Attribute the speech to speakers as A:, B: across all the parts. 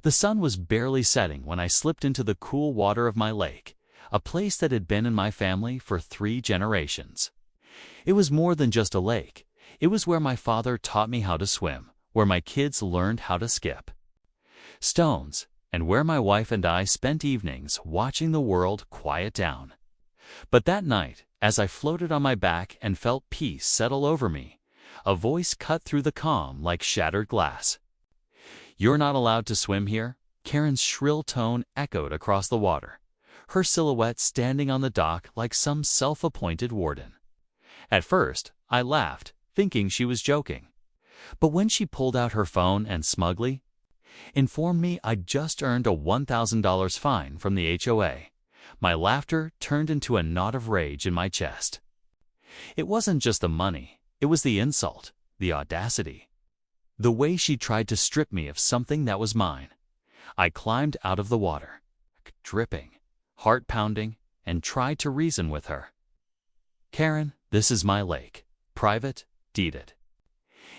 A: The sun was barely setting when I slipped into the cool water of my lake, a place that had been in my family for 3 generations. It was more than just a lake. It was where my father taught me how to swim, where my kids learned how to skip stones, and where my wife and I spent evenings watching the world quiet down. But that night, as I floated on my back and felt peace settle over me, a voice cut through the calm like shattered glass. "You're not allowed to swim here." Karen's shrill tone echoed across the water, her silhouette standing on the dock like some self-appointed warden. At first, I laughed, thinking she was joking. But when she pulled out her phone and smugly informed me I'd just earned a $1,000 fine from the HOA, my laughter turned into a knot of rage in my chest. It wasn't just the money, it was the insult, the audacity. The way she tried to strip me of something that was mine. I climbed out of the water, dripping, heart pounding, and tried to reason with her. "Karen, this is my lake. Private, deeded.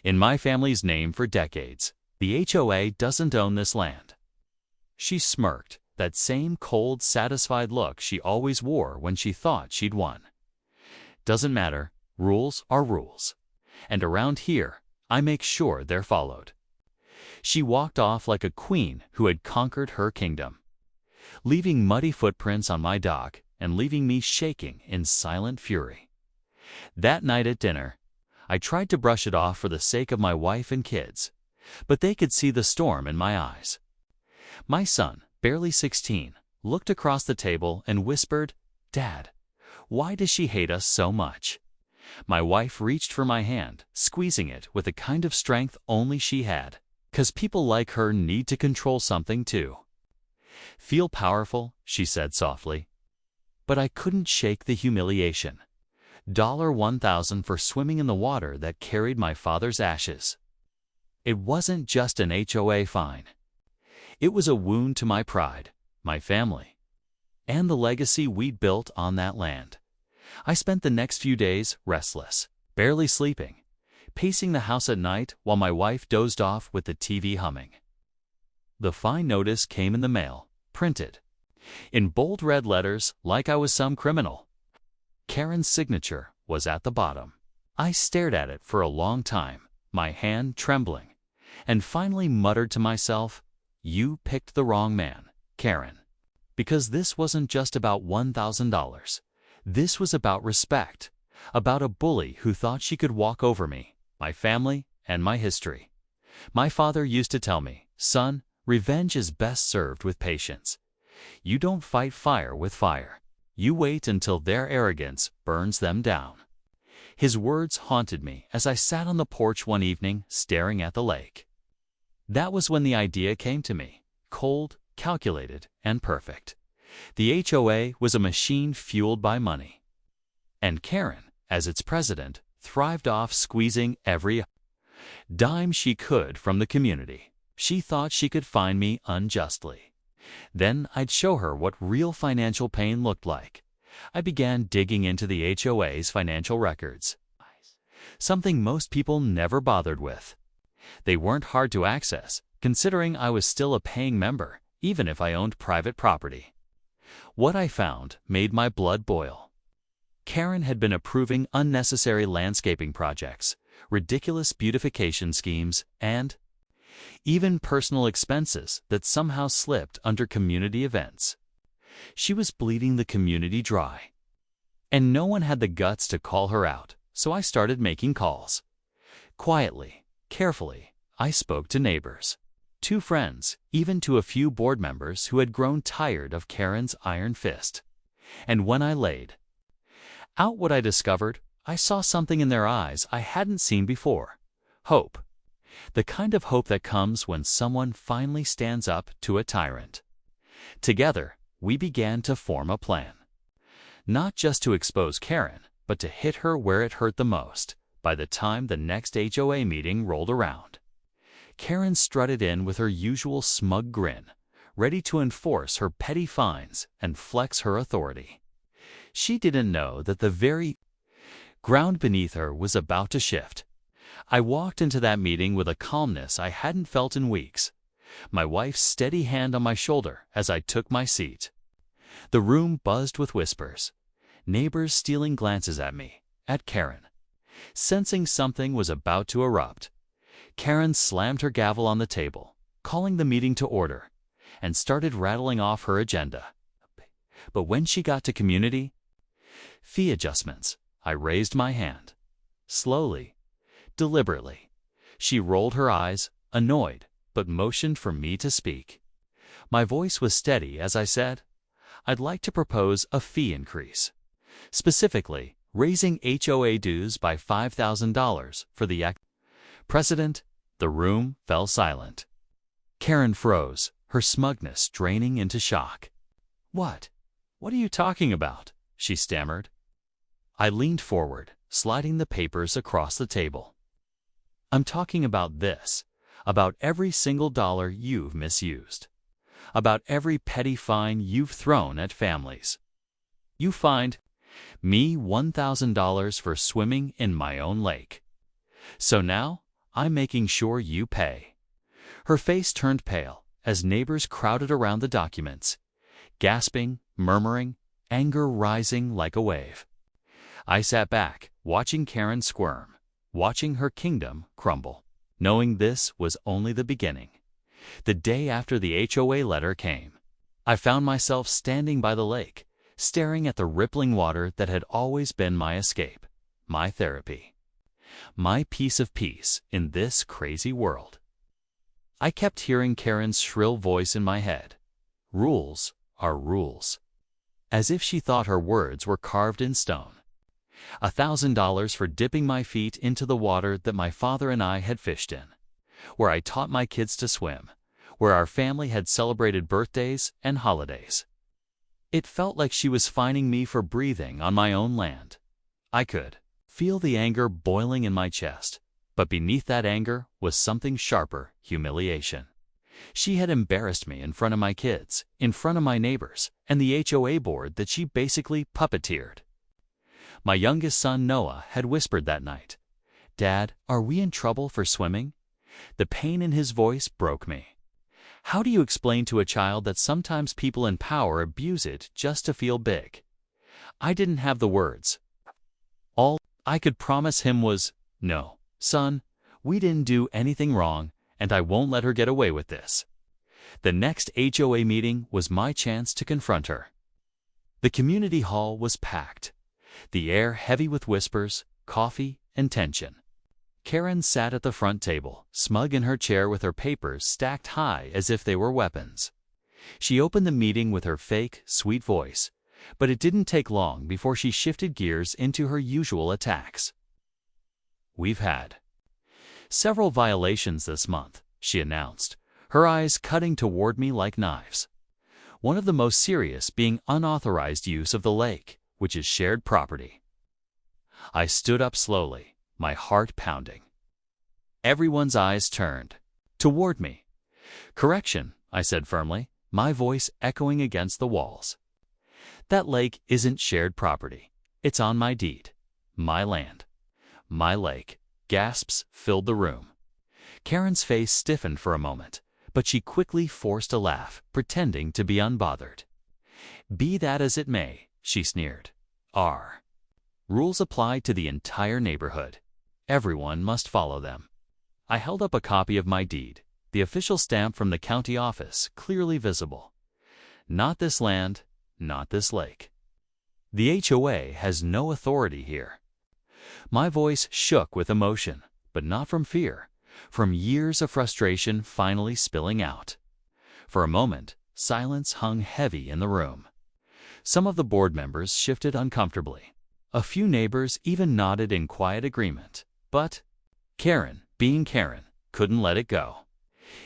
A: In my family's name for decades. The HOA doesn't own this land." She smirked, that same cold, satisfied look she always wore when she thought she'd won. "Doesn't matter. Rules are rules. And around here, I make sure they're followed." She walked off like a queen who had conquered her kingdom, leaving muddy footprints on my dock and leaving me shaking in silent fury. That night at dinner, I tried to brush it off for the sake of my wife and kids, but they could see the storm in my eyes. My son, barely 16, looked across the table and whispered, "Dad, why does she hate us so much?" My wife reached for my hand, squeezing it with a kind of strength only she had, 'cause people like her need to control something too. "Feel powerful," she said softly. But I couldn't shake the humiliation. $1,000 for swimming in the water that carried my father's ashes. It wasn't just an HOA fine. It was a wound to my pride, my family, and the legacy we'd built on that land. I spent the next few days restless, barely sleeping, pacing the house at night while my wife dozed off with the TV humming. The fine notice came in the mail, printed in bold red letters like I was some criminal. Karen's signature was at the bottom. I stared at it for a long time, my hand trembling, and finally muttered to myself, "You picked the wrong man, Karen." Because this wasn't just about $1,000. This was about respect, about a bully who thought she could walk over me, my family, and my history. My father used to tell me, "Son, revenge is best served with patience. You don't fight fire with fire. You wait until their arrogance burns them down." His words haunted me as I sat on the porch one evening staring at the lake. That was when the idea came to me, cold, calculated, and perfect. The HOA was a machine fueled by money. And Karen, as its president, thrived off squeezing every dime she could from the community. She thought she could find me unjustly. Then I'd show her what real financial pain looked like. I began digging into the HOA's financial records, something most people never bothered with. They weren't hard to access, considering I was still a paying member, even if I owned private property. What I found made my blood boil. Karen had been approving unnecessary landscaping projects, ridiculous beautification schemes, and even personal expenses that somehow slipped under community events. She was bleeding the community dry. And no one had the guts to call her out, so I started making calls. Quietly, carefully, I spoke to neighbors, to friends, even to a few board members who had grown tired of Karen's iron fist. And when I laid out what I discovered, I saw something in their eyes I hadn't seen before. Hope. The kind of hope that comes when someone finally stands up to a tyrant. Together, we began to form a plan. Not just to expose Karen, but to hit her where it hurt the most by the time the next HOA meeting rolled around. Karen strutted in with her usual smug grin, ready to enforce her petty fines and flex her authority. She didn't know that the very ground beneath her was about to shift. I walked into that meeting with a calmness I hadn't felt in weeks. my wife's steady hand on my shoulder as I took my seat. The room buzzed with whispers, neighbors stealing glances at me, at Karen. Sensing something was about to erupt, Karen slammed her gavel on the table, calling the meeting to order, and started rattling off her agenda. But when she got to community fee adjustments, I raised my hand. Slowly, deliberately, she rolled her eyes, annoyed, but motioned for me to speak. My voice was steady as I said, I'd like to propose a fee increase. Specifically, raising HOA dues by $5,000 for the act. Precedent, the room fell silent. Karen froze, her smugness draining into shock. What? What are you talking about? She stammered. I leaned forward, sliding the papers across the table. I'm talking about this, about every single dollar you've misused, about every petty fine you've thrown at families. You fined me $1,000 for swimming in my own lake. So now I'm making sure you pay. Her face turned pale as neighbors crowded around the documents, gasping, murmuring, anger rising like a wave. I sat back, watching Karen squirm, watching her kingdom crumble, knowing this was only the beginning. The day after the HOA letter came, I found myself standing by the lake, staring at the rippling water that had always been my escape, my therapy, my piece of peace in this crazy world. I kept hearing Karen's shrill voice in my head. Rules are rules. As if she thought her words were carved in stone. $1,000 for dipping my feet into the water that my father and I had fished in, where I taught my kids to swim, where our family had celebrated birthdays and holidays. It felt like she was fining me for breathing on my own land. I could feel the anger boiling in my chest, but beneath that anger was something sharper: humiliation. She had embarrassed me in front of my kids, in front of my neighbors, and the HOA board that she basically puppeteered. My youngest son, Noah, had whispered that night, "Dad, are we in trouble for swimming?" The pain in his voice broke me. How do you explain to a child that sometimes people in power abuse it just to feel big? I didn't have the words. All I could promise him was, "No, son, we didn't do anything wrong, and I won't let her get away with this." The next HOA meeting was my chance to confront her. The community hall was packed, the air heavy with whispers, coffee, and tension. Karen sat at the front table, smug in her chair with her papers stacked high as if they were weapons. She opened the meeting with her fake, sweet voice, but it didn't take long before she shifted gears into her usual attacks. "We've had several violations this month," she announced, her eyes cutting toward me like knives. One of the most serious being unauthorized use of the lake, which is shared property. I stood up slowly, my heart pounding. Everyone's eyes turned toward me. "Correction," I said firmly, my voice echoing against the walls. "That lake isn't shared property. It's on my deed. My land. My lake." Gasps filled the room. Karen's face stiffened for a moment, but she quickly forced a laugh, pretending to be unbothered. "Be that as it may," she sneered. "Our rules apply to the entire neighborhood. Everyone must follow them." I held up a copy of my deed, the official stamp from the county office clearly visible. "Not this land, not this lake. The HOA has no authority here." My voice shook with emotion, but not from fear, from years of frustration finally spilling out. For a moment, silence hung heavy in the room. Some of the board members shifted uncomfortably. A few neighbors even nodded in quiet agreement. But Karen, being Karen, couldn't let it go.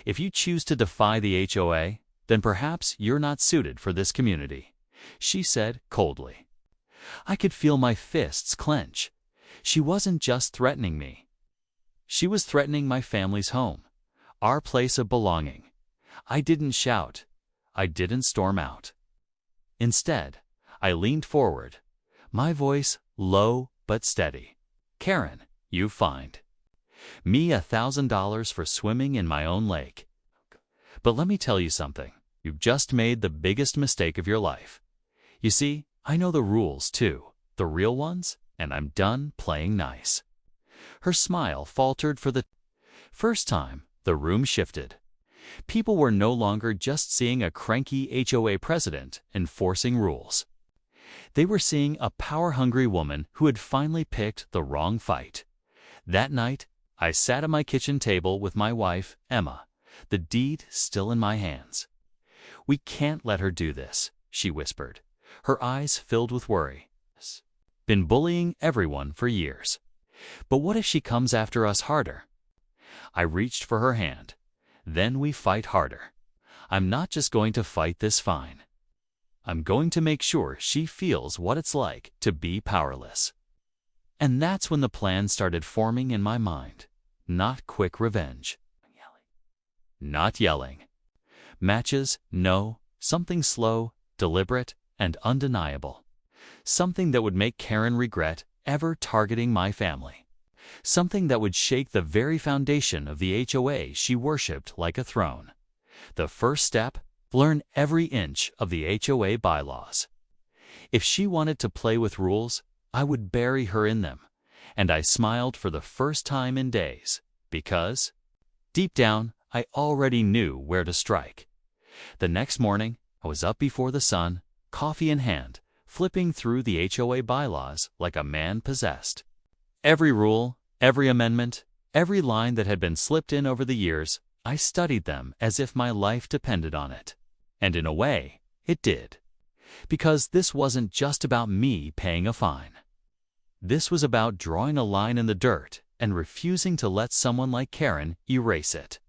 A: "If you choose to defy the HOA, then perhaps you're not suited for this community," she said coldly. I could feel my fists clench. She wasn't just threatening me. She was threatening my family's home, our place of belonging. I didn't shout. I didn't storm out. Instead, I leaned forward, my voice low but steady. "Karen, you fined me $1,000 for swimming in my own lake. But let me tell you something. You've just made the biggest mistake of your life. You see, I know the rules too, the real ones, and I'm done playing nice." Her smile faltered for the first time. The room shifted. People were no longer just seeing a cranky HOA president enforcing rules. They were seeing a power-hungry woman who had finally picked the wrong fight. That night, I sat at my kitchen table with my wife, Emma, the deed still in my hands. "We can't let her do this," she whispered, her eyes filled with worry. "Been bullying everyone for years. But what if she comes after us harder?" I reached for her hand. "Then we fight harder. I'm not just going to fight this fine. I'm going to make sure she feels what it's like to be powerless." And that's when the plan started forming in my mind. Not quick revenge. Not yelling. Matches, no. Something slow, deliberate, and undeniable. Something that would make Karen regret ever targeting my family. Something that would shake the very foundation of the HOA she worshipped like a throne. The first step: learn every inch of the HOA bylaws. If she wanted to play with rules, I would bury her in them. And I smiled for the first time in days, because, deep down, I already knew where to strike. The next morning, I was up before the sun, coffee in hand, flipping through the HOA bylaws like a man possessed. Every rule, every amendment, every line that had been slipped in over the years, I studied them as if my life depended on it. And in a way, it did. Because this wasn't just about me paying a fine. This was about drawing a line in the dirt and refusing to let someone like Karen erase it.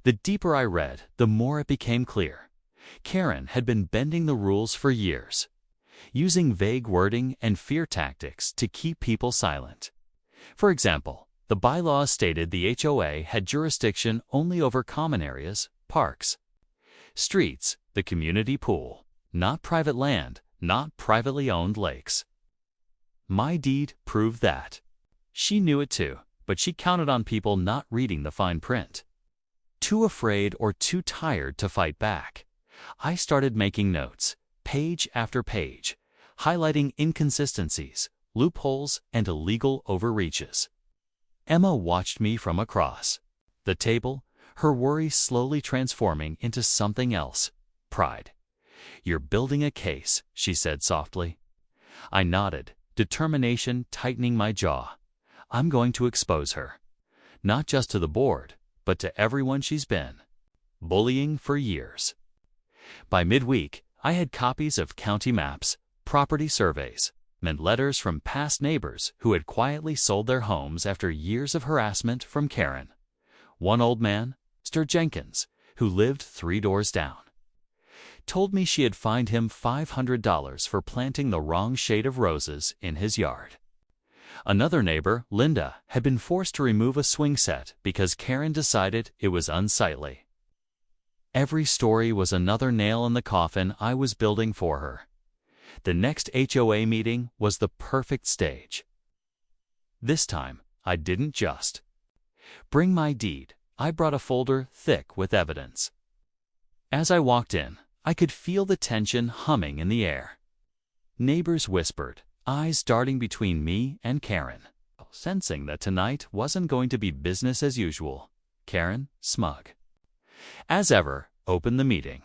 A: The deeper I read, the more it became clear. Karen had been bending the rules for years, using vague wording and fear tactics to keep people silent. For example, the bylaws stated the HOA had jurisdiction only over common areas, parks, streets, the community pool, not private land, not privately owned lakes. My deed proved that. She knew it too, but she counted on people not reading the fine print. Too afraid or too tired to fight back, I started making notes, page after page, highlighting inconsistencies, loopholes, and illegal overreaches. Emma watched me from across the table, her worry slowly transforming into something else: pride. "You're building a case," she said softly. I nodded, determination tightening my jaw. I'm going to expose her. Not just to the board, but to everyone she's been bullying for years. By midweek, I had copies of county maps, property surveys, and letters from past neighbors who had quietly sold their homes after years of harassment from Karen. One old man, Mr. Jenkins, who lived 3 doors down, told me she had fined him $500 for planting the wrong shade of roses in his yard. Another neighbor, Linda, had been forced to remove a swing set because Karen decided it was unsightly. Every story was another nail in the coffin I was building for her. The next HOA meeting was the perfect stage. This time, I didn't just bring my deed. I brought a folder thick with evidence. As I walked in, I could feel the tension humming in the air. Neighbors whispered, eyes darting between me and Karen, sensing that tonight wasn't going to be business as usual. Karen, smug as ever, opened the meeting.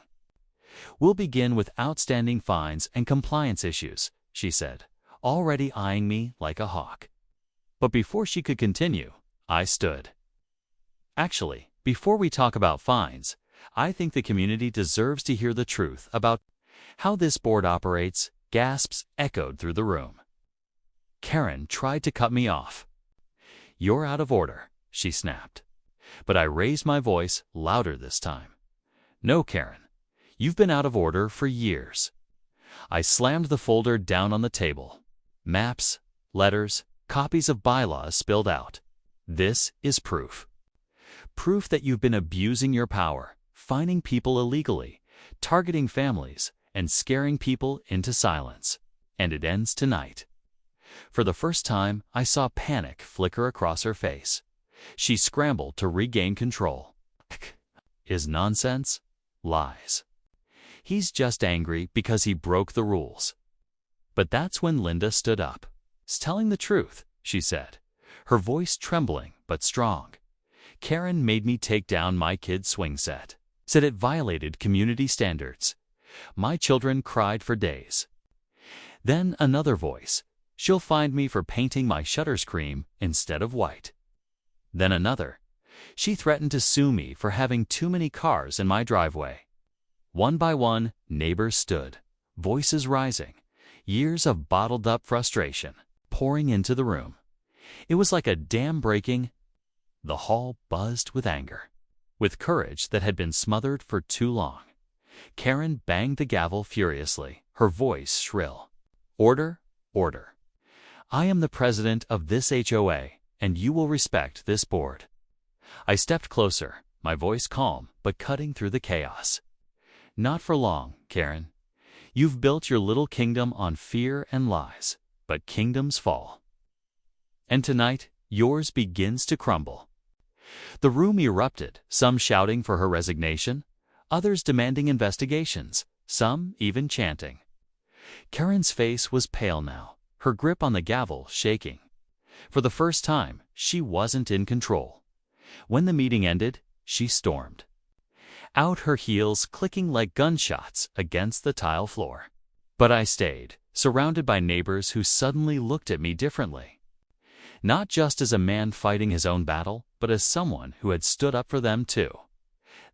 A: "We'll begin with outstanding fines and compliance issues," she said, already eyeing me like a hawk. But before she could continue, I stood. "Actually, before we talk about fines, I think the community deserves to hear the truth about how this board operates." Gasps echoed through the room. Karen tried to cut me off. "You're out of order," she snapped. But I raised my voice louder this time. "No, Karen, you've been out of order for years." I slammed the folder down on the table. Maps, letters, copies of bylaws spilled out. "This is proof. Proof that you've been abusing your power, fining people illegally, targeting families, and scaring people into silence. And it ends tonight." For the first time, I saw panic flicker across her face. She scrambled to regain control. is nonsense, lies. He's just angry because he broke the rules. But that's when Linda stood up. "It's telling the truth," she said, her voice trembling but strong. "Karen made me take down my kid's swing set. Said it violated community standards. My children cried for days." Then another voice. "She'll find me for painting my shutters cream instead of white." Then another. "She threatened to sue me for having too many cars in my driveway." One by one, neighbors stood, voices rising, years of bottled-up frustration pouring into the room. It was like a dam breaking. The hall buzzed with anger, with courage that had been smothered for too long. Karen banged the gavel furiously, her voice shrill. "Order, order. I am the president of this HOA, and you will respect this board." I stepped closer, my voice calm but cutting through the chaos. "Not for long, Karen. You've built your little kingdom on fear and lies, but kingdoms fall. And tonight, yours begins to crumble." The room erupted, some shouting for her resignation, others demanding investigations, some even chanting. Karen's face was pale now, her grip on the gavel shaking. For the first time, she wasn't in control. When the meeting ended, she stormed out, her heels clicking like gunshots against the tile floor. But I stayed, surrounded by neighbors who suddenly looked at me differently. Not just as a man fighting his own battle, but as someone who had stood up for them too.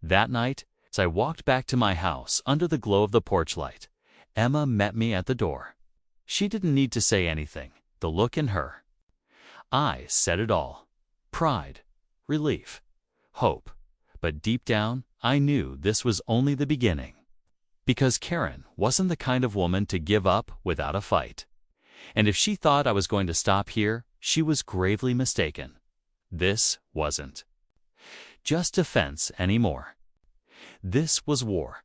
A: That night, as I walked back to my house under the glow of the porch light, Emma met me at the door. She didn't need to say anything, the look in her eyes said it all. Pride, relief, hope. But deep down, I knew this was only the beginning. Because Karen wasn't the kind of woman to give up without a fight. And if she thought I was going to stop here, she was gravely mistaken. This wasn't just defense anymore. This was war.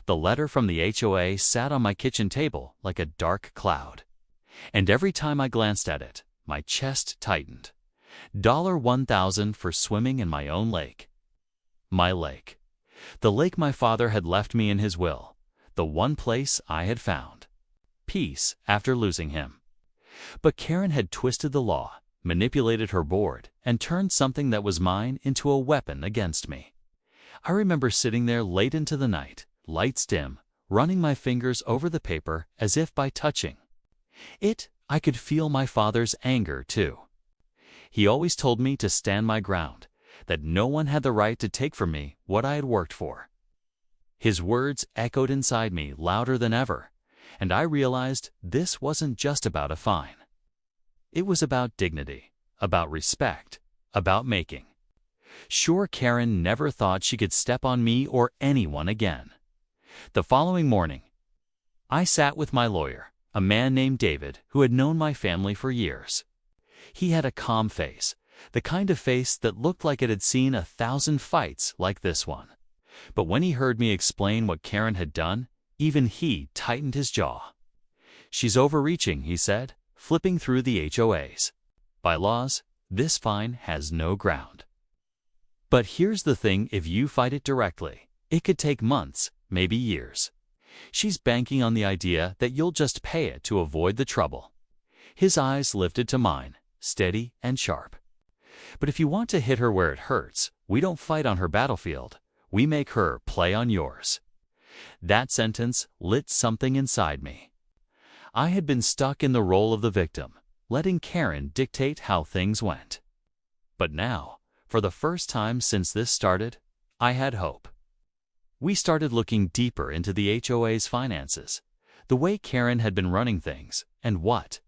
A: The letter from the HOA sat on my kitchen table like a dark cloud. And every time I glanced at it, my chest tightened. $1,000 for swimming in my own lake. My lake. The lake my father had left me in his will. The one place I had found peace after losing him. But Karen had twisted the law, manipulated her board, and turned something that was mine into a weapon against me. I remember sitting there late into the night, lights dim, running my fingers over the paper as if by touching it, I could feel my father's anger too. He always told me to stand my ground, that no one had the right to take from me what I had worked for. His words echoed inside me louder than ever, and I realized this wasn't just about a fine. It was about dignity, about respect, about making sure Karen never thought she could step on me or anyone again. The following morning, I sat with my lawyer, a man named David who had known my family for years. He had a calm face, the kind of face that looked like it had seen 1,000 fights like this one. But when he heard me explain what Karen had done, even he tightened his jaw. "She's overreaching," he said, flipping through the HOAs. "By laws, this fine has no ground. But here's the thing, if you fight it directly, it could take months, maybe years. She's banking on the idea that you'll just pay it to avoid the trouble." His eyes lifted to mine, steady and sharp. "But if you want to hit her where it hurts, we don't fight on her battlefield. We make her play on yours." That sentence lit something inside me. I had been stuck in the role of the victim, letting Karen dictate how things went. But now, for the first time since this started, I had hope. We started looking deeper into the HOA's finances, the way Karen had been running things, and what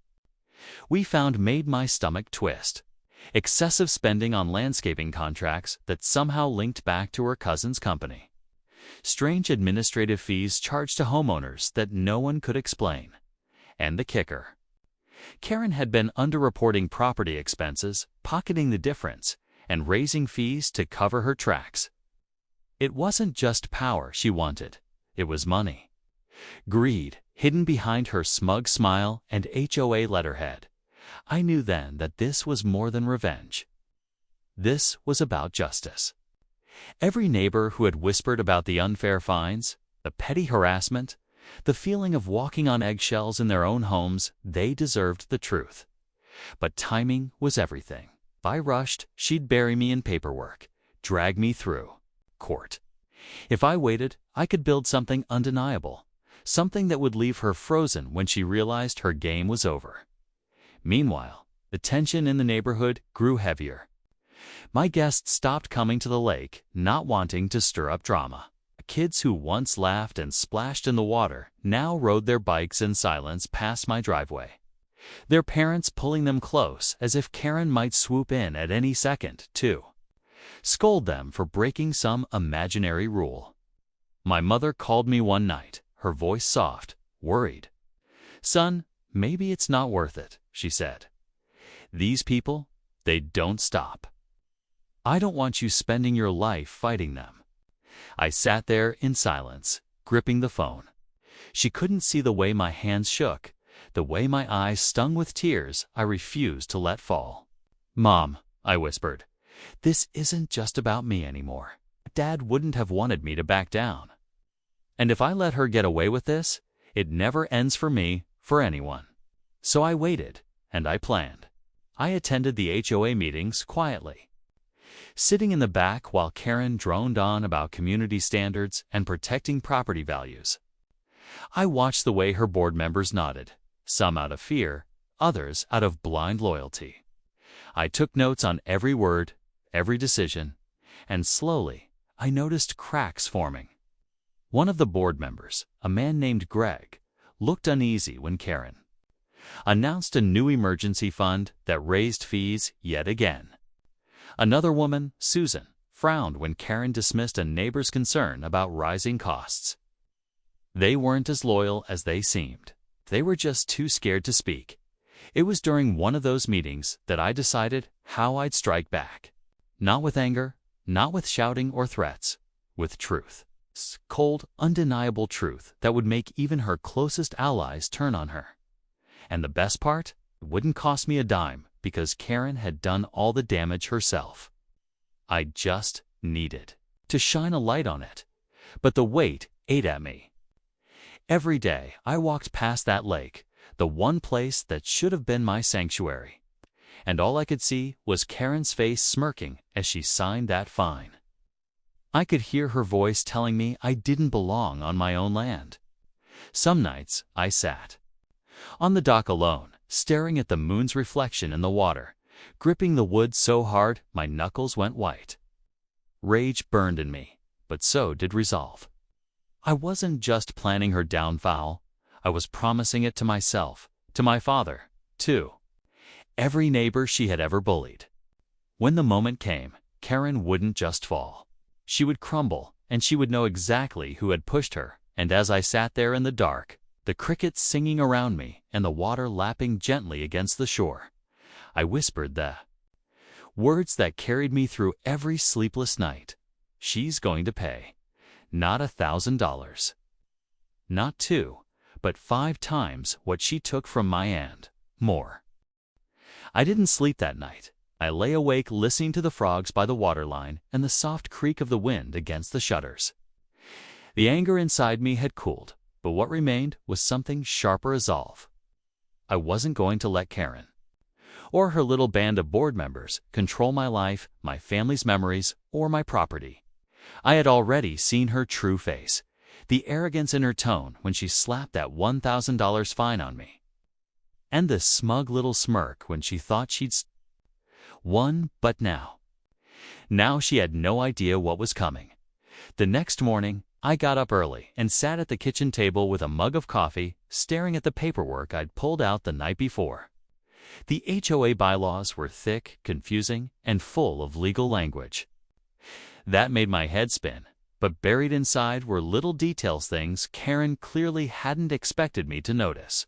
A: we found made my stomach twist. Excessive spending on landscaping contracts that somehow linked back to her cousin's company. Strange administrative fees charged to homeowners that no one could explain. And the kicker: Karen had been underreporting property expenses, pocketing the difference, and raising fees to cover her tracks. It wasn't just power she wanted, it was money. Greed, hidden behind her smug smile and HOA letterhead. I knew then that this was more than revenge. This was about justice. Every neighbor who had whispered about the unfair fines, the petty harassment, the feeling of walking on eggshells in their own homes, they deserved the truth. But timing was everything. If I rushed, she'd bury me in paperwork, drag me through court. If I waited, I could build something undeniable, something that would leave her frozen when she realized her game was over. Meanwhile, the tension in the neighborhood grew heavier. My guests stopped coming to the lake, not wanting to stir up drama. Kids who once laughed and splashed in the water now rode their bikes in silence past my driveway, their parents pulling them close as if Karen might swoop in at any second, too. Scold them for breaking some imaginary rule. My mother called me one night, her voice soft, worried. "Son, maybe it's not worth it," she said. "These people, they don't stop. I don't want you spending your life fighting them." I sat there in silence, gripping the phone. She couldn't see the way my hands shook, the way my eyes stung with tears I refused to let fall. "Mom," I whispered, "this isn't just about me anymore. Dad wouldn't have wanted me to back down. And if I let her get away with this, it never ends for me, for anyone." So I waited, and I planned. I attended the HOA meetings quietly, sitting in the back while Karen droned on about community standards and protecting property values. I watched the way her board members nodded, some out of fear, others out of blind loyalty. I took notes on every word, every decision, and slowly I noticed cracks forming. One of the board members, a man named Greg, looked uneasy when Karen announced a new emergency fund that raised fees yet again. Another woman, Susan, frowned when Karen dismissed a neighbor's concern about rising costs. They weren't as loyal as they seemed. They were just too scared to speak. It was during one of those meetings that I decided how I'd strike back. Not with anger, not with shouting or threats, with truth. Cold, undeniable truth that would make even her closest allies turn on her. And the best part? It wouldn't cost me a dime, because Karen had done all the damage herself. I just needed to shine a light on it. But the weight ate at me. Every day I walked past that lake, the one place that should have been my sanctuary. And all I could see was Karen's face smirking as she signed that fine. I could hear her voice telling me I didn't belong on my own land. Some nights I sat on the dock alone, staring at the moon's reflection in the water, gripping the wood so hard my knuckles went white. Rage burned in me, but so did resolve. I wasn't just planning her downfall, I was promising it to myself, to my father, too. Every neighbor she had ever bullied. When the moment came, Karen wouldn't just fall. She would crumble, and she would know exactly who had pushed her. And as I sat there in the dark, the crickets singing around me and the water lapping gently against the shore, I whispered the words that carried me through every sleepless night. She's going to pay. Not $1,000. Not 2, but 5 times what she took from my and more. I didn't sleep that night. I lay awake listening to the frogs by the waterline and the soft creak of the wind against the shutters. The anger inside me had cooled, but what remained was something sharper resolve. I wasn't going to let Karen, or her little band of board members, control my life, my family's memories, or my property. I had already seen her true face, the arrogance in her tone when she slapped that $1,000 fine on me, and the smug little smirk when she thought she'd won. But now she had no idea what was coming. The next morning, I got up early and sat at the kitchen table with a mug of coffee, staring at the paperwork I'd pulled out the night before. The HOA bylaws were thick, confusing, and full of legal language. That made my head spin, but buried inside were little details, things Karen clearly hadn't expected me to notice.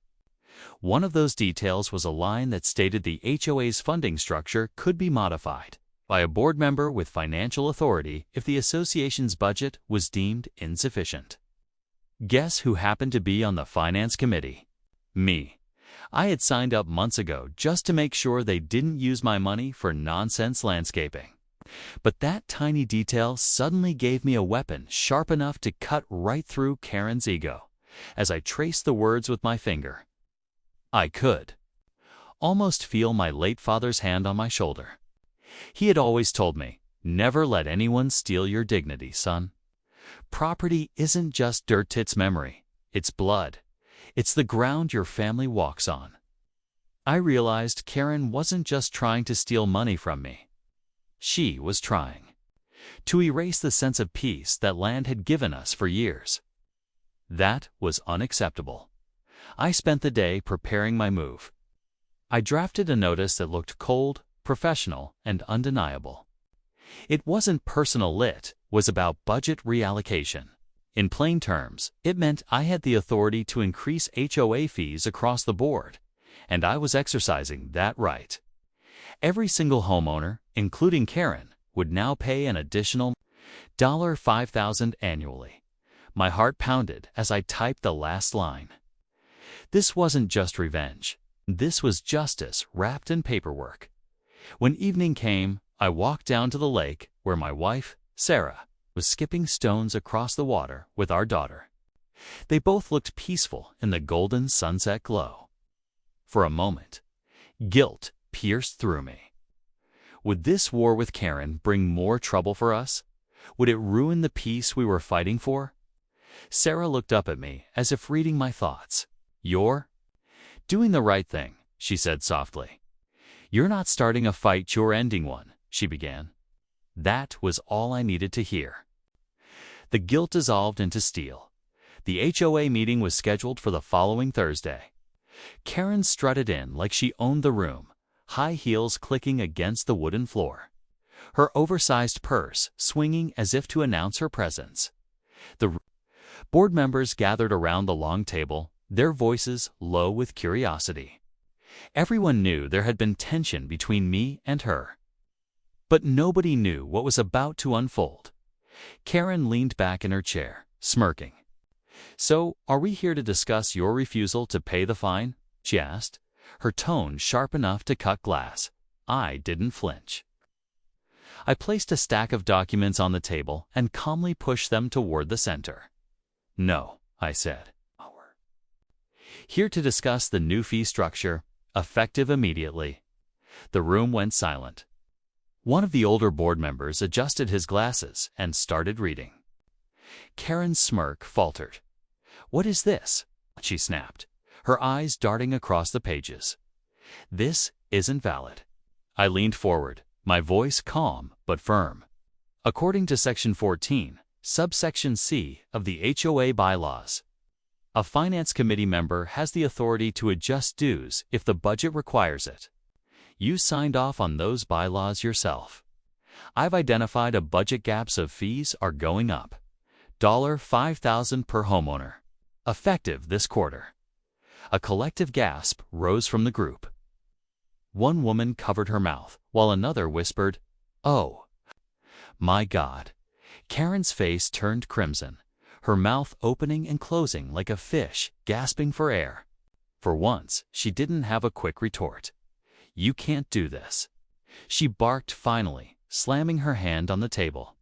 A: One of those details was a line that stated the HOA's funding structure could be modified by a board member with financial authority if the association's budget was deemed insufficient. Guess who happened to be on the finance committee? Me. I had signed up months ago just to make sure they didn't use my money for nonsense landscaping. But that tiny detail suddenly gave me a weapon sharp enough to cut right through Karen's ego. As I traced the words with my finger, I could almost feel my late father's hand on my shoulder. He had always told me, "Never let anyone steal your dignity, son. Property isn't just dirt, it's memory. It's blood. It's the ground your family walks on." I realized Karen wasn't just trying to steal money from me. She was trying to erase the sense of peace that land had given us for years. That was unacceptable. I spent the day preparing my move. I drafted a notice that looked cold, professional, and undeniable. It wasn't personal lit, was about budget reallocation. In plain terms, it meant I had the authority to increase HOA fees across the board, and I was exercising that right. Every single homeowner, including Karen, would now pay an additional $5,000 annually. My heart pounded as I typed the last line. This wasn't just revenge. This was justice wrapped in paperwork. When evening came, I walked down to the lake where my wife, Sarah, was skipping stones across the water with our daughter. They both looked peaceful in the golden sunset glow. For a moment, guilt pierced through me. Would this war with Karen bring more trouble for us? Would it ruin the peace we were fighting for? Sarah looked up at me as if reading my thoughts. "You're doing the right thing," she said softly. "You're not starting a fight, you're ending one," she began. That was all I needed to hear. The guilt dissolved into steel. The HOA meeting was scheduled for the following Thursday. Karen strutted in like she owned the room, high heels clicking against the wooden floor, her oversized purse swinging as if to announce her presence. The board members gathered around the long table, their voices low with curiosity. Everyone knew there had been tension between me and her. But nobody knew what was about to unfold. Karen leaned back in her chair, smirking. "So, are we here to discuss your refusal to pay the fine?" she asked, her tone sharp enough to cut glass. I didn't flinch. I placed a stack of documents on the table and calmly pushed them toward the center. "No," I said. "We're here to discuss the new fee structure, effective immediately." The room went silent. One of the older board members adjusted his glasses and started reading. Karen's smirk faltered. "What is this?" she snapped, her eyes darting across the pages. "This isn't valid." I leaned forward, my voice calm but firm. According to Section 14, Subsection C of the HOA bylaws, a finance committee member has the authority to adjust dues if the budget requires it. You signed off on those bylaws yourself. I've identified a budget gaps of fees are going up. $5,000 per homeowner. Effective this quarter. A collective gasp rose from the group. One woman covered her mouth, while another whispered, "Oh, my God." Karen's face turned crimson, her mouth opening and closing like a fish gasping for air. For once, she didn't have a quick retort. "You can't do this," she barked finally, slamming her hand on the table.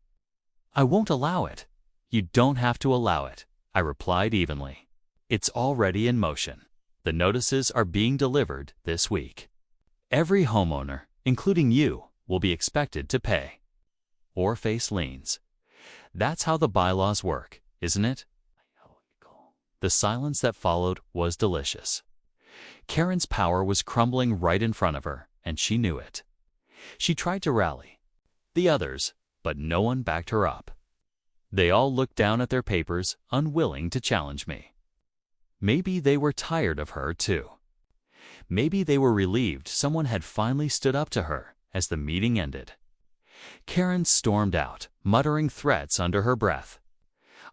A: "I won't allow it." "You don't have to allow it," I replied evenly. "It's already in motion. The notices are being delivered this week. Every homeowner, including you, will be expected to pay or face liens. That's how the bylaws work, isn't it?" The silence that followed was delicious. Karen's power was crumbling right in front of her, and she knew it. She tried to rally the others, but no one backed her up. They all looked down at their papers, unwilling to challenge me. Maybe they were tired of her, too. Maybe they were relieved someone had finally stood up to her as the meeting ended. Karen stormed out, muttering threats under her breath.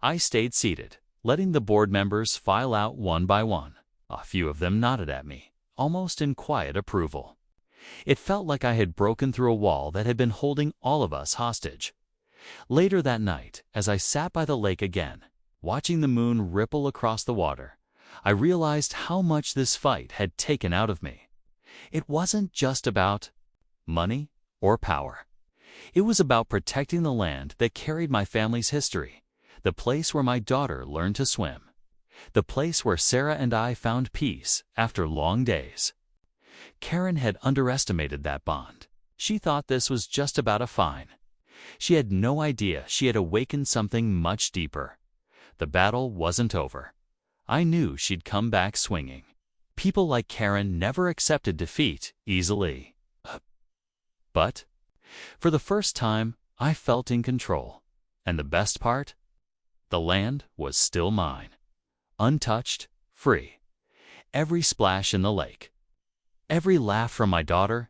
A: I stayed seated, letting the board members file out one by one. A few of them nodded at me, almost in quiet approval. It felt like I had broken through a wall that had been holding all of us hostage. Later that night, as I sat by the lake again, watching the moon ripple across the water, I realized how much this fight had taken out of me. It wasn't just about money or power. It was about protecting the land that carried my family's history, the place where my daughter learned to swim, the place where Sarah and I found peace after long days. Karen had underestimated that bond. She thought this was just about a fine. She had no idea she had awakened something much deeper. The battle wasn't over. I knew she'd come back swinging. People like Karen never accepted defeat easily. But, for the first time, I felt in control. And the best part? The land was still mine. Untouched, free. Every splash in the lake, every laugh from my daughter,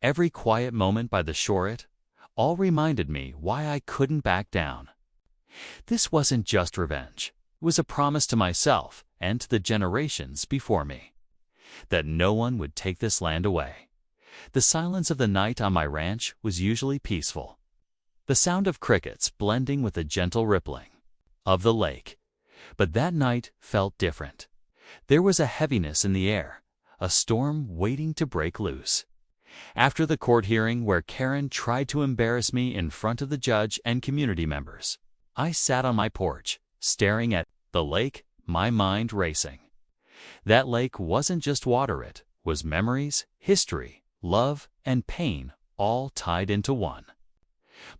A: every quiet moment by the shore, it all reminded me why I couldn't back down. This wasn't just revenge. It was a promise to myself and to the generations before me that no one would take this land away. The silence of the night on my ranch was usually peaceful. The sound of crickets blending with the gentle rippling of the lake. But that night felt different. There was a heaviness in the air, a storm waiting to break loose. After the court hearing where Karen tried to embarrass me in front of the judge and community members, I sat on my porch, staring at the lake, my mind racing. That lake wasn't just water, it was memories, history, love, and pain all tied into one.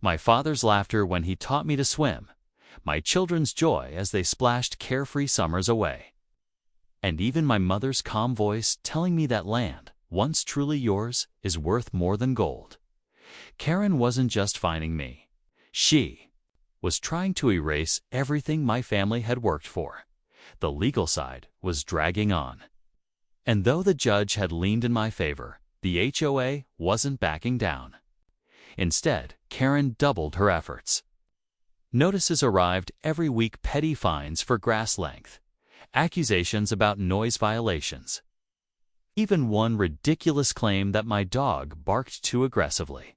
A: My father's laughter when he taught me to swim, my children's joy as they splashed carefree summers away, and even my mother's calm voice telling me that land, once truly yours, is worth more than gold. Karen wasn't just finding me. She was trying to erase everything my family had worked for. The legal side was dragging on. And though the judge had leaned in my favor, the HOA wasn't backing down. Instead, Karen doubled her efforts. Notices arrived every week, petty fines for grass length, accusations about noise violations, even one ridiculous claim that my dog barked too aggressively.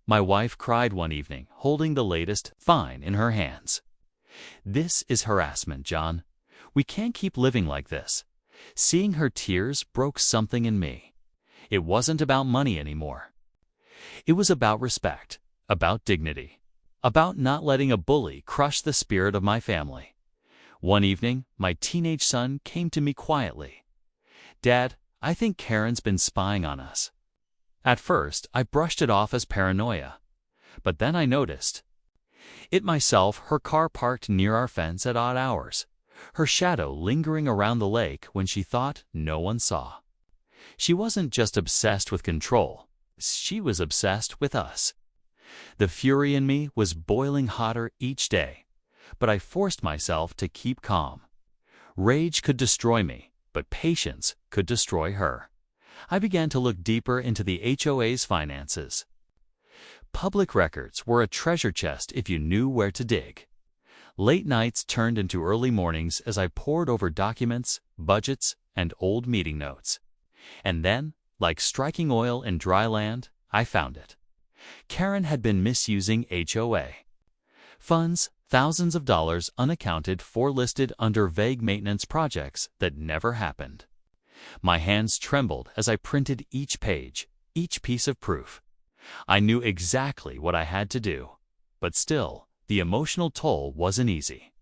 A: My wife cried one evening, holding the latest fine in her hands. "This is harassment, John. We can't keep living like this." Seeing her tears broke something in me. It wasn't about money anymore. It was about respect, about dignity, about not letting a bully crush the spirit of my family. One evening, my teenage son came to me quietly. "Dad, I think Karen's been spying on us." At first, I brushed it off as paranoia. But then I noticed it myself, her car parked near our fence at odd hours, her shadow lingering around the lake when she thought no one saw. She wasn't just obsessed with control, she was obsessed with us. The fury in me was boiling hotter each day, but I forced myself to keep calm. Rage could destroy me, but patience could destroy her. I began to look deeper into the HOA's finances. Public records were a treasure chest if you knew where to dig. Late nights turned into early mornings as I pored over documents, budgets, and old meeting notes. And then, like striking oil in dry land, I found it. Karen had been misusing HOA funds, thousands of dollars unaccounted for listed under vague maintenance projects that never happened. My hands trembled as I printed each page, each piece of proof. I knew exactly what I had to do, but still, the emotional toll wasn't easy.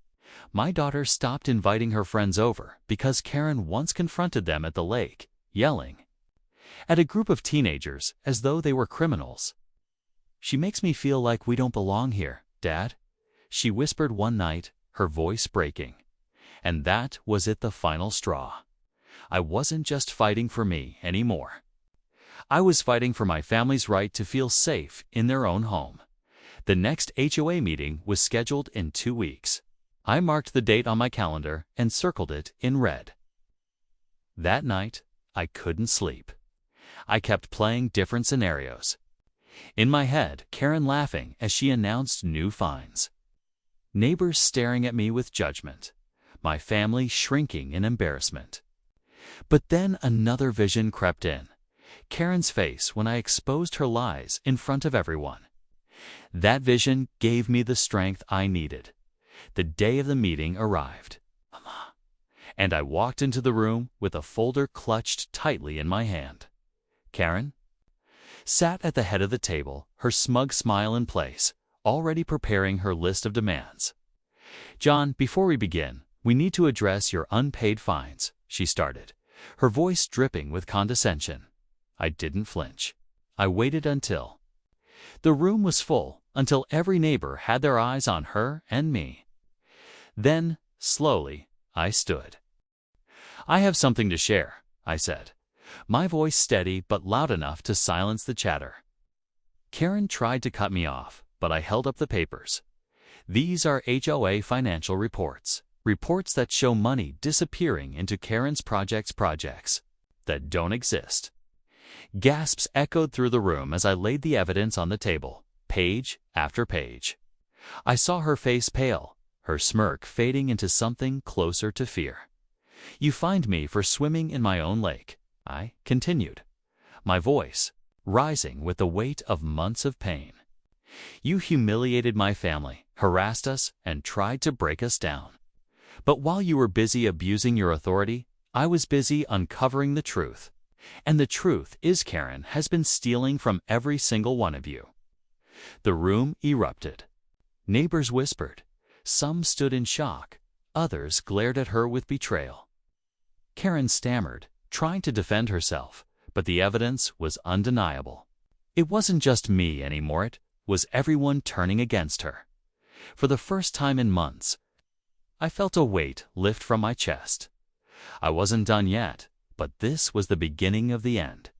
A: My daughter stopped inviting her friends over because Karen once confronted them at the lake, yelling at a group of teenagers as though they were criminals. "She makes me feel like we don't belong here, Dad," she whispered one night, her voice breaking. And that was it, the final straw. I wasn't just fighting for me anymore. I was fighting for my family's right to feel safe in their own home. The next HOA meeting was scheduled in 2 weeks. I marked the date on my calendar and circled it in red. That night, I couldn't sleep. I kept playing different scenarios. In my head, Karen laughing as she announced new fines. Neighbors staring at me with judgment. My family shrinking in embarrassment. But then another vision crept in. Karen's face when I exposed her lies in front of everyone. That vision gave me the strength I needed. The day of the meeting arrived. Mama. And I walked into the room with a folder clutched tightly in my hand. "Karen?" sat at the head of the table, her smug smile in place, already preparing her list of demands. "John, before we begin, we need to address your unpaid fines," she started, her voice dripping with condescension. I didn't flinch. I waited until the room was full, until every neighbor had their eyes on her and me. Then, slowly, I stood. "I have something to share," I said, my voice steady but loud enough to silence the chatter. Karen tried to cut me off, but I held up the papers. "These are HOA financial reports. Reports that show money disappearing into Karen's projects that don't exist." Gasps echoed through the room as I laid the evidence on the table, page after page. I saw her face pale, her smirk fading into something closer to fear. "You fined me for swimming in my own lake," I continued, my voice rising with the weight of months of pain. "You humiliated my family, harassed us, and tried to break us down. But while you were busy abusing your authority, I was busy uncovering the truth. And the truth is Karen has been stealing from every single one of you." The room erupted. Neighbors whispered. Some stood in shock. Others glared at her with betrayal. Karen stammered, trying to defend herself, but the evidence was undeniable. It wasn't just me anymore, it was everyone turning against her. For the first time in months, I felt a weight lift from my chest. I wasn't done yet, but this was the beginning of the end.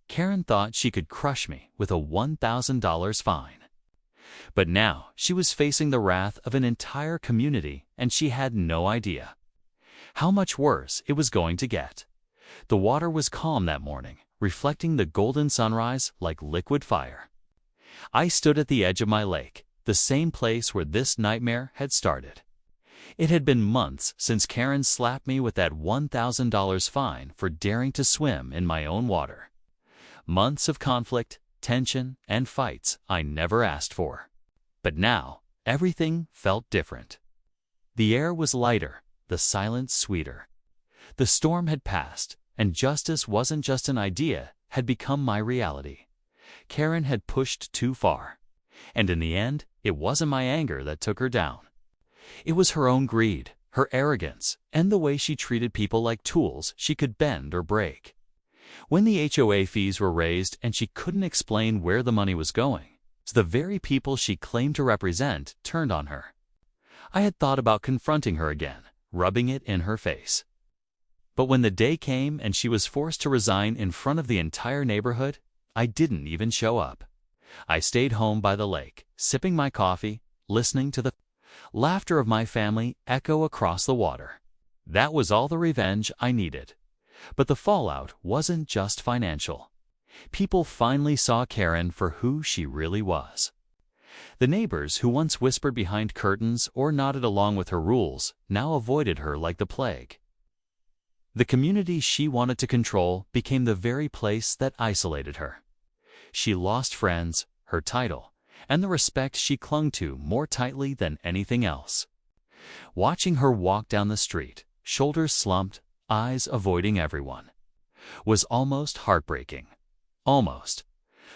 A: Karen thought she could crush me with a $1,000 fine. But now she was facing the wrath of an entire community, and she had no idea how much worse it was going to get. The water was calm that morning, reflecting the golden sunrise like liquid fire. I stood at the edge of my lake, the same place where this nightmare had started. It had been months since Karen slapped me with that $1,000 fine for daring to swim in my own water. Months of conflict, tension, and fights I never asked for. But now, everything felt different. The air was lighter, the silence sweeter. The storm had passed, and justice wasn't just an idea, had become my reality. Karen had pushed too far. And in the end, it wasn't my anger that took her down. It was her own greed, her arrogance, and the way she treated people like tools she could bend or break. When the HOA fees were raised and she couldn't explain where the money was going, the very people she claimed to represent turned on her. I had thought about confronting her again, rubbing it in her face. But when the day came and she was forced to resign in front of the entire neighborhood, I didn't even show up. I stayed home by the lake, sipping my coffee, listening to the laughter of my family echo across the water. That was all the revenge I needed. But the fallout wasn't just financial. People finally saw Karen for who she really was. The neighbors who once whispered behind curtains or nodded along with her rules now avoided her like the plague. The community she wanted to control became the very place that isolated her. She lost friends, her title, and the respect she clung to more tightly than anything else. Watching her walk down the street, shoulders slumped, eyes avoiding everyone, was almost heartbreaking. Almost.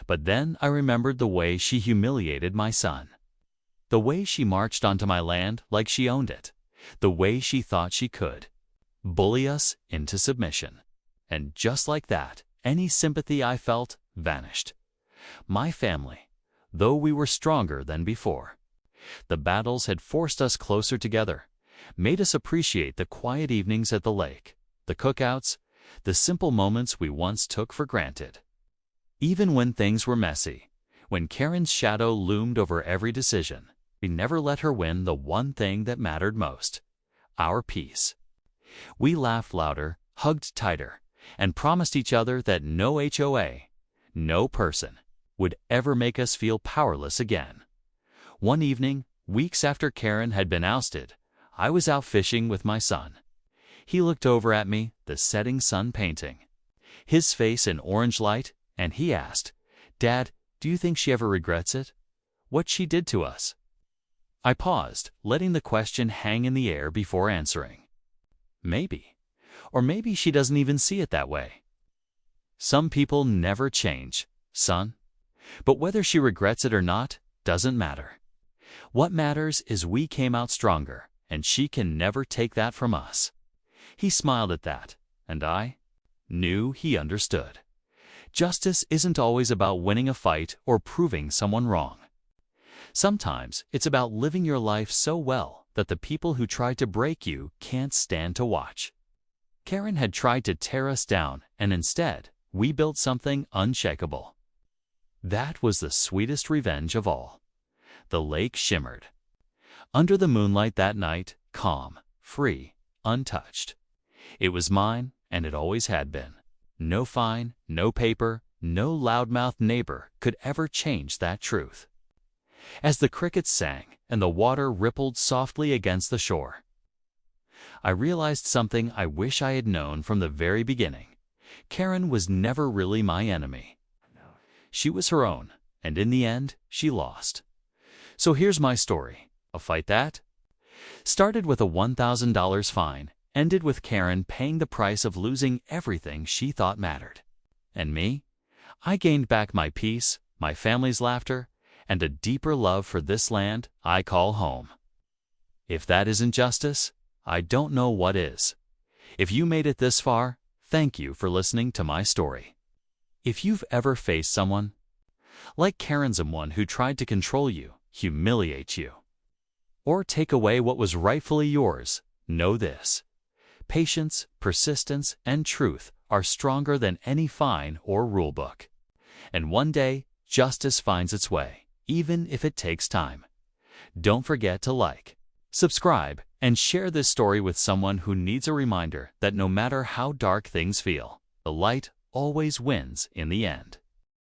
A: But then I remembered the way she humiliated my son. The way she marched onto my land like she owned it. The way she thought she could bully us into submission. And just like that, any sympathy I felt vanished. My family, though we were stronger than before. The battles had forced us closer together, made us appreciate the quiet evenings at the lake, the cookouts, the simple moments we once took for granted. Even when things were messy, when Karen's shadow loomed over every decision, we never let her win the one thing that mattered most: our peace. We laughed louder, hugged tighter, and promised each other that no HOA, no person, would ever make us feel powerless again. One evening, weeks after Karen had been ousted, I was out fishing with my son. He looked over at me, the setting sun painting his face in orange light, and he asked, "Dad, do you think she ever regrets it? What she did to us?" I paused, letting the question hang in the air before answering. Maybe. Or maybe she doesn't even see it that way. Some people never change. son. But whether she regrets it or not doesn't matter. What matters is we came out stronger, and she can never take that from us." He smiled at that, and I knew he understood. Justice isn't always about winning a fight or proving someone wrong. Sometimes it's about living your life so well that the people who try to break you can't stand to watch. Karen had tried to tear us down, and instead, we built something unshakable. That was the sweetest revenge of all. The lake shimmered under the moonlight that night, calm, free, untouched. It was mine, and it always had been. No fine, no paper, no loudmouthed neighbor could ever change that truth. As the crickets sang and the water rippled softly against the shore, I realized something I wish I had known from the very beginning. Karen was never really my enemy. She was her own, and in the end, she lost. So here's my story. A fight that started with a $1,000 fine, ended with Karen paying the price of losing everything she thought mattered. And me? I gained back my peace, my family's laughter, and a deeper love for this land I call home. If that isn't justice, I don't know what is. If you made it this far, thank you for listening to my story. If you've ever faced someone like Karen, someone who tried to control you, humiliate you, or take away what was rightfully yours, know this: patience, persistence, and truth are stronger than any fine or rulebook. And one day, justice finds its way, even if it takes time. Don't forget to like, subscribe, and share this story with someone who needs a reminder that no matter how dark things feel, the light always wins in the end.